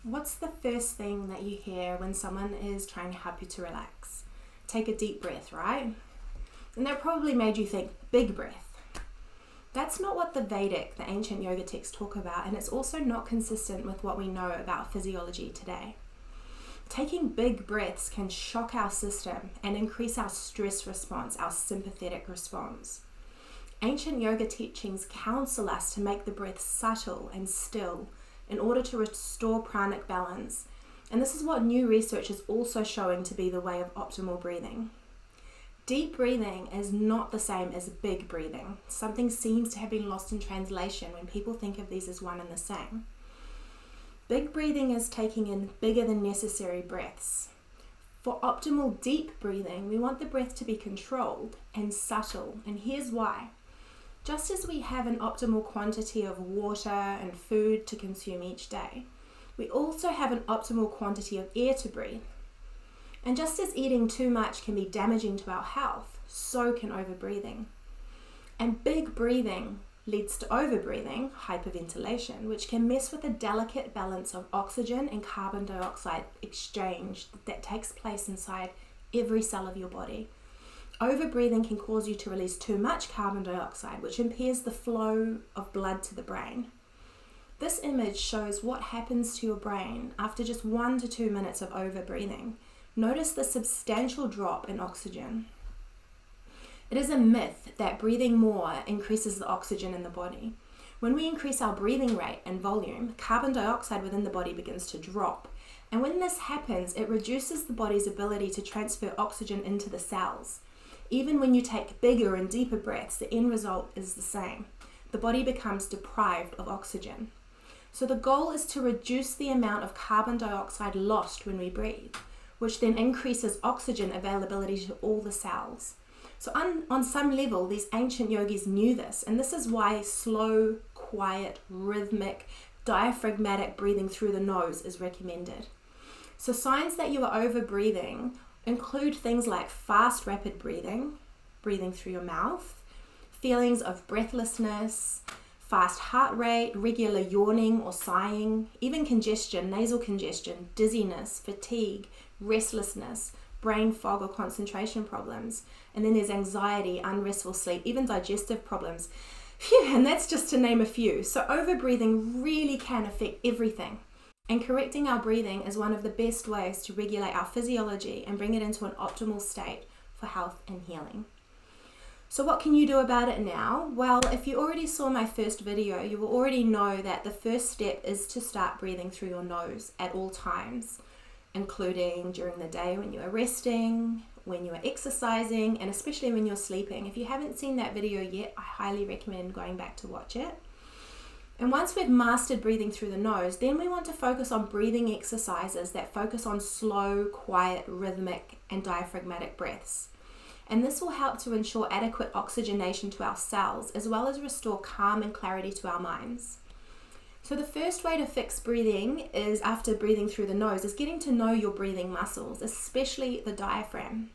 What's the first thing that you hear when someone is trying to help you to relax? Take a deep breath, right? And that probably made you think, big breath. That's not what the ancient yoga texts talk about, and it's also not consistent with what we know about physiology today. Taking big breaths can shock our system and increase our stress response, our sympathetic response. Ancient yoga teachings counsel us to make the breath subtle and still in order to restore pranic balance. And this is what new research is also showing to be the way of optimal breathing. Deep breathing is not the same as big breathing. Something seems to have been lost in translation when people think of these as one and the same. Big breathing is taking in bigger than necessary breaths. For optimal deep breathing, we want the breath to be controlled and subtle, and here's why. Just as we have an optimal quantity of water and food to consume each day, we also have an optimal quantity of air to breathe. And just as eating too much can be damaging to our health, so can overbreathing. And big breathing leads to overbreathing, hyperventilation, which can mess with the delicate balance of oxygen and carbon dioxide exchange that takes place inside every cell of your body. Overbreathing can cause you to release too much carbon dioxide, which impairs the flow of blood to the brain. This image shows what happens to your brain after just 1 to 2 minutes of overbreathing. Notice the substantial drop in oxygen. It is a myth that breathing more increases the oxygen in the body. When we increase our breathing rate and volume, carbon dioxide within the body begins to drop. And when this happens, it reduces the body's ability to transfer oxygen into the cells. Even when you take bigger and deeper breaths, the end result is the same. The body becomes deprived of oxygen. So the goal is to reduce the amount of carbon dioxide lost when we breathe, which then increases oxygen availability to all the cells. So on some level, these ancient yogis knew this, and this is why slow, quiet, rhythmic, diaphragmatic breathing through the nose is recommended. So signs that you are over-breathing include things like fast, rapid breathing, breathing through your mouth, feelings of breathlessness, fast heart rate, regular yawning or sighing, even congestion, nasal congestion, dizziness, fatigue, restlessness, brain fog or concentration problems. And then there's anxiety, unrestful sleep, even digestive problems. Phew, and that's just to name a few. So overbreathing really can affect everything. And correcting our breathing is one of the best ways to regulate our physiology and bring it into an optimal state for health and healing. So what can you do about it now? Well, if you already saw my first video, you will already know that the first step is to start breathing through your nose at all times, including during the day when you are resting, when you are exercising, and especially when you're sleeping. If you haven't seen that video yet, I highly recommend going back to watch it. And once we've mastered breathing through the nose, then we want to focus on breathing exercises that focus on slow, quiet, rhythmic, and diaphragmatic breaths. And this will help to ensure adequate oxygenation to our cells, as well as restore calm and clarity to our minds. So the first way to fix breathing is, after breathing through the nose, is getting to know your breathing muscles, especially the diaphragm.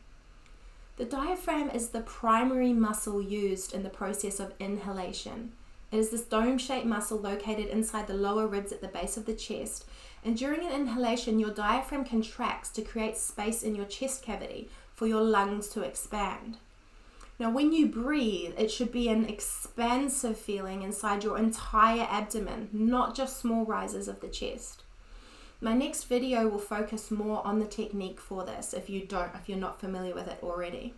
The diaphragm is the primary muscle used in the process of inhalation. It is this dome-shaped muscle located inside the lower ribs at the base of the chest. And during an inhalation, your diaphragm contracts to create space in your chest cavity for your lungs to expand. Now, when you breathe, it should be an expansive feeling inside your entire abdomen, not just small rises of the chest. My next video will focus more on the technique for this if you're not familiar with it already.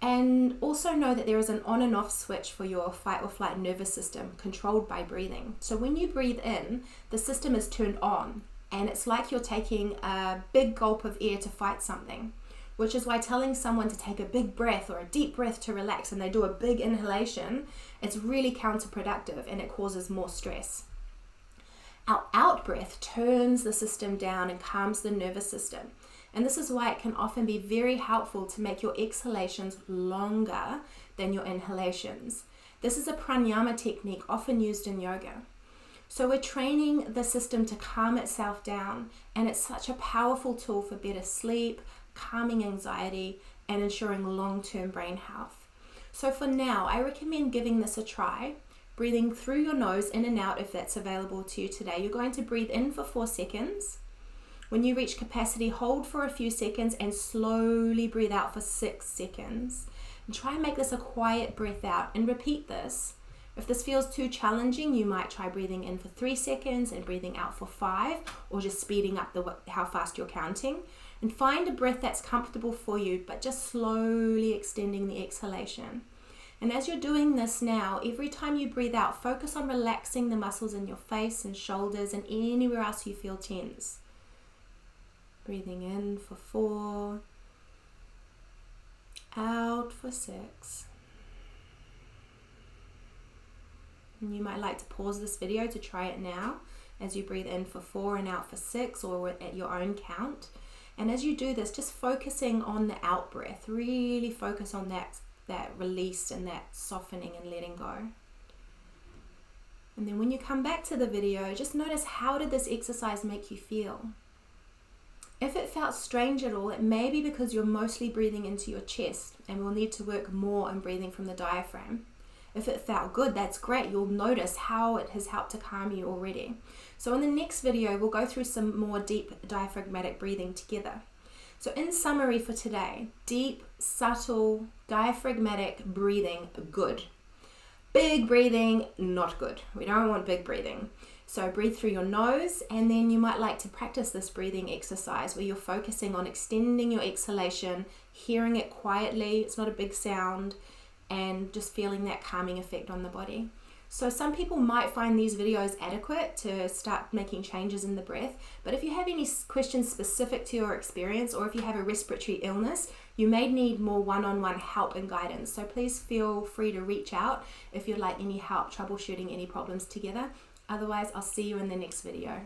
And also know that there is an on and off switch for your fight or flight nervous system controlled by breathing. So when you breathe in, the system is turned on, and it's like you're taking a big gulp of air to fight something, which is why telling someone to take a big breath or a deep breath to relax and they do a big inhalation, it's really counterproductive and it causes more stress. Our out breath turns the system down and calms the nervous system. And this is why it can often be very helpful to make your exhalations longer than your inhalations. This is a pranayama technique often used in yoga. So we're training the system to calm itself down, and it's such a powerful tool for better sleep, calming anxiety, and ensuring long-term brain health. So for now, I recommend giving this a try. breathing through your nose in and out if that's available to you today. You're going to breathe in for 4 seconds. When you reach capacity, hold for a few seconds and slowly breathe out for 6 seconds. And try and make this a quiet breath out and repeat this. If this feels too challenging, you might try breathing in for 3 seconds and breathing out for 5, or just speeding up how fast you're counting. And find a breath that's comfortable for you, but just slowly extending the exhalation. And as you're doing this now, every time you breathe out, focus on relaxing the muscles in your face and shoulders and anywhere else you feel tense. Breathing in for 4, out for 6. And you might like to pause this video to try it now as you breathe in for 4 and out for 6, or at your own count. And as you do this, just focusing on the out breath, really focus on that release and that softening and letting go. And then when you come back to the video, just notice, how did this exercise make you feel? If it felt strange at all, it may be because you're mostly breathing into your chest and will need to work more on breathing from the diaphragm. If it felt good, that's great. You'll notice how it has helped to calm you already. So in the next video, we'll go through some more deep diaphragmatic breathing together. So in summary for today, deep, subtle, diaphragmatic breathing, good. Big breathing, not good. We don't want big breathing. So breathe through your nose, and then you might like to practice this breathing exercise where you're focusing on extending your exhalation, hearing it quietly, it's not a big sound, and just feeling that calming effect on the body. So some people might find these videos adequate to start making changes in the breath, but if you have any questions specific to your experience, or if you have a respiratory illness, you may need more one-on-one help and guidance. So please feel free to reach out if you'd like any help troubleshooting any problems together. Otherwise, I'll see you in the next video.